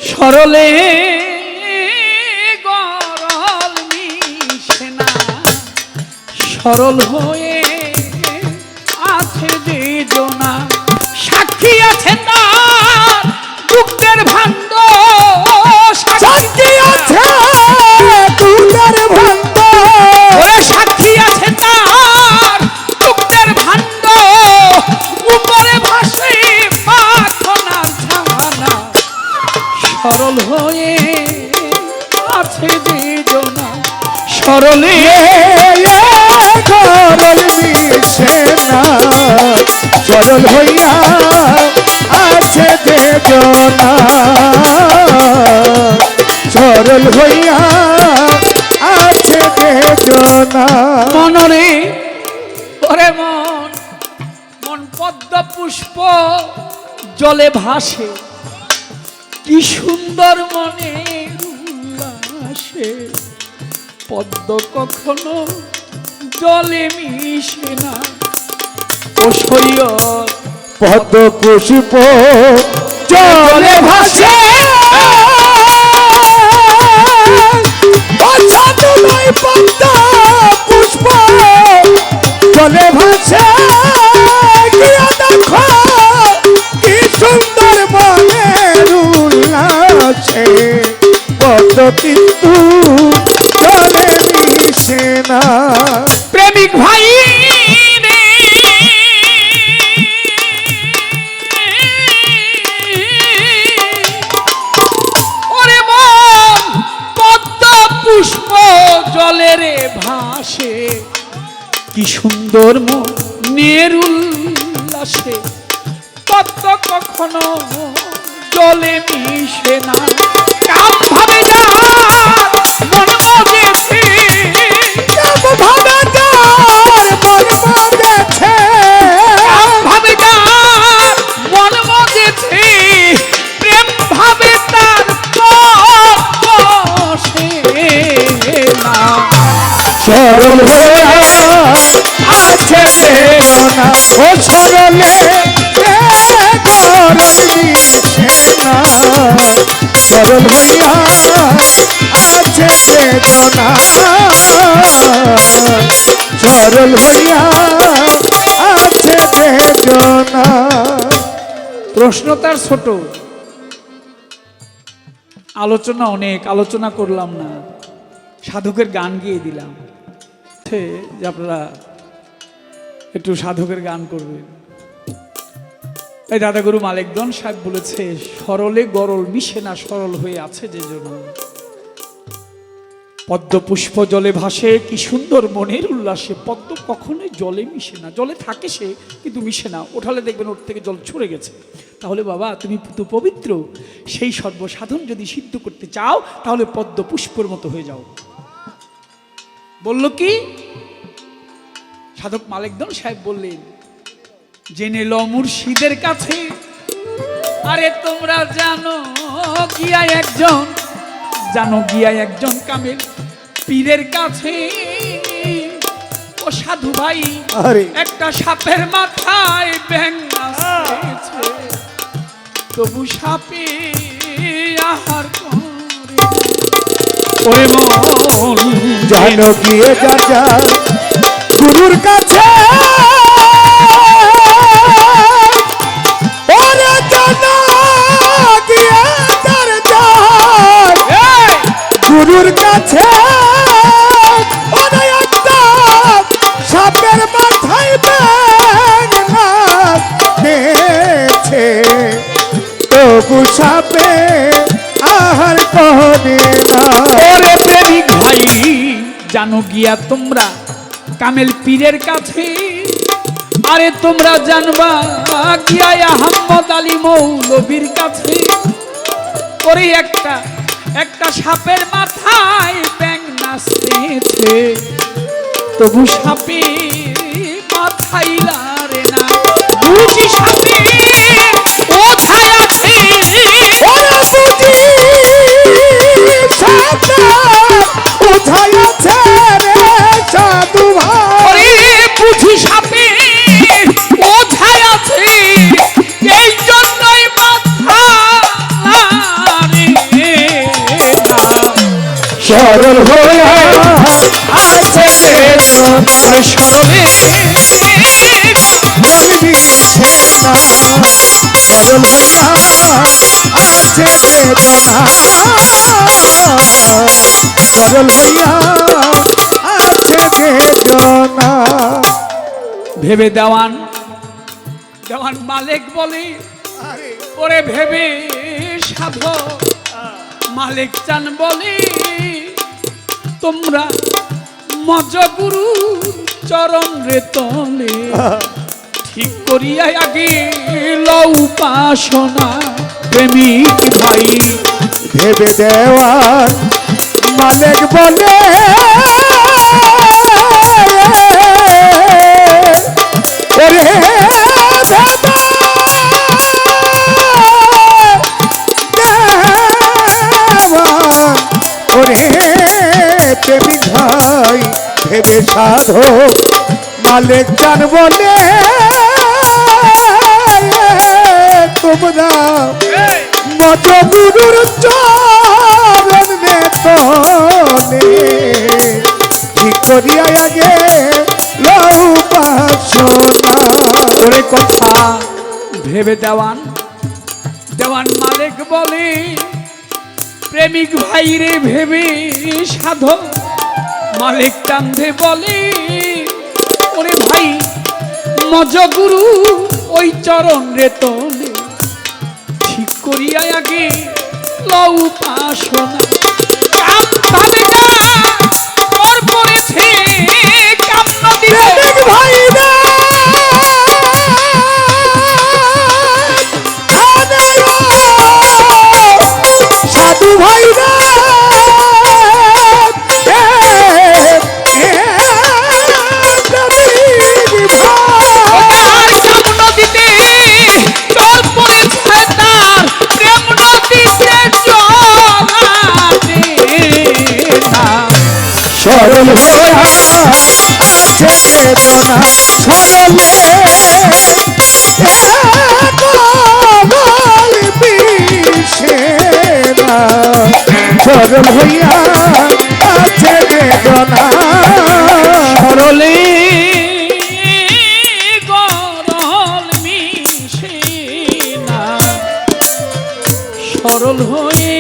সরলে গরল মিশে না, সরল হয়ে আছে যে জনা, সাক্ষী আছে তার দুঃখের ভাণ্ড, সাক্ষী আছে দুঃখের ভাণ্ড, সাক্ষী আছে তার দুঃখের ভাণ্ড, উপরে ভাসে পাখনার ছানা, সরল হয়ে আছে যে জনা, সরলে গরল মিশে না, সরল হইয়া আছে যে জনা, সরল হইয়া আছে যে জনা। মনরে ওরে মন, মন পদ্ম পুষ্প জলে ভাসে, কি সুন্দর মনে উল্লাসে, পদ্ম কখনো জলে মিশে না, ও শরীয়ত পদ্ম পুষ্প জলে ভাসে, পদ্ম পুষ্প জলে ভাসে, গিয়া দেখো কি সুন্দর মনের উল্লাসে, পদ্ম কিন্তু জলে মিশে না। প্রেমিক ভাই রে, ওরে মন পদ্ম পুষ্প জলে রে ভাসে, কি সুন্দর মনের উল্লাসে, পদ্ম কখনো জলে মিশে না, কাম ভাবে যার মন মজেছে, কাম ভাবে যার মন মজেছে, কাম ভাবে যার মন মজেছে, প্রেম ভাবে তার বসে না, সরল হইয়া আছে যে জনা, ও সরলে গরল মিশে না, সরল হইয়া আছে যে জনা, সরল হইয়া আছে যে জনা। প্রশ্ন তার ছোট, আলোচনা অনেক, আলোচনা করলাম না, সাধকের গান গিয়ে দিলাম যে আপনারা একটু সাধকের গান করবেন। এই দাদাগুরু মালেকদন সাহেব বলেছে, সরলে গরল মিশে না, সরল হয়ে আছে যে জন্য, পদ্ম পুষ্প জলে ভাসে, কি সুন্দর মনের উল্লাসে, পদ্ম কখনোই জলে মিশে না, জলে থাকে সে কিন্তু মিশে না, ওঠালে দেখবেন ওর থেকে জল ছড়ে গেছে। তাহলে বাবা তুমি তো পবিত্র, সেই সর্বসাধন যদি সিদ্ধ করতে চাও তাহলে পদ্ম পুষ্পের মতো হয়ে যাও। বলল কি সাধক মালেকদন সাহেব বললেন, জেনে ল মুর্শিদের কাছে, আরে তোমরা জানো গিয়া একজন, জানো গিয়া একজন কামেল পীরের কাছে, ও সাধু ভাই একটা সাপের মাথায় ব্যাঙ নাচতেছে, তবু সাপে আহার করে, ওরে মন জানো গিয়ে যা যা গুরুর কাছে, ওরে জানো গিয়ে যার যার গুরুর কাছে, ওরে একটা সাপের মাথায় ব্যাঙ নাচতেছে, তবু সাপে আহার করে না। ওরে প্রেমিক ভাই জানো গিয়া তোমরা কামেল পীরের কাছে, আরে তোমরা জানবা গিয়া আহমদ আলী মৌলবীর কাছে, ওরে একটা সাপের মাথায় ব্যাঙ নাচতেছে, তবু সাপে মাথায় লারে না, বুঝি সাপে কোথায় আছে, ওরে বুঝি সাপে কোথায় আছে রে সাধু ভাই, বুঝি সাপে কোথায় আছে, এই জন্যই মাথা সরল হইয়া আছে বেদনা ওরে সরলে মন মিশে না সরল হইয়া আছে বেদনা সরল হইয়া আছে বেদনা ভেবে দেওয়ান দেওয়ান মালিক বলে ওরে ভেবে সাধো মালিক চান বলে তোমরা মজ গুরু চরণ রে তলে ঠিক করিয়া আগে লও উপাসনা প্রেমিক ভাই ভেবে দেওয়ার মালিক বলে ওরে প্রেমিক ভাই ভেবে সাধো মালিক চান বলে তোমরা মত গুরুর চরণ নে তলে ঠিক করিয়া আগে লও উপাসনা ওরে কথা ভেবে দেওয়ান দেওয়ান মালিক বলে প্রেমিক ভাই রে ভেবে সাধো মালিক কান্ধে বলে ওরে ভাই মজ গুরু ওই চরণ রে তলে ঠিক করিয়া আগে লও উপাসনা কাম ভাবে না তোর পড়েছে কাম নদীতে প্রেমিক ভাই রে সাধু ভাই রে সরল হইয়া আছে বেদনা সরলে বিষে না সরল হইয়া আছে বেদনা সরলে গরল মিশে না সরল হয়ে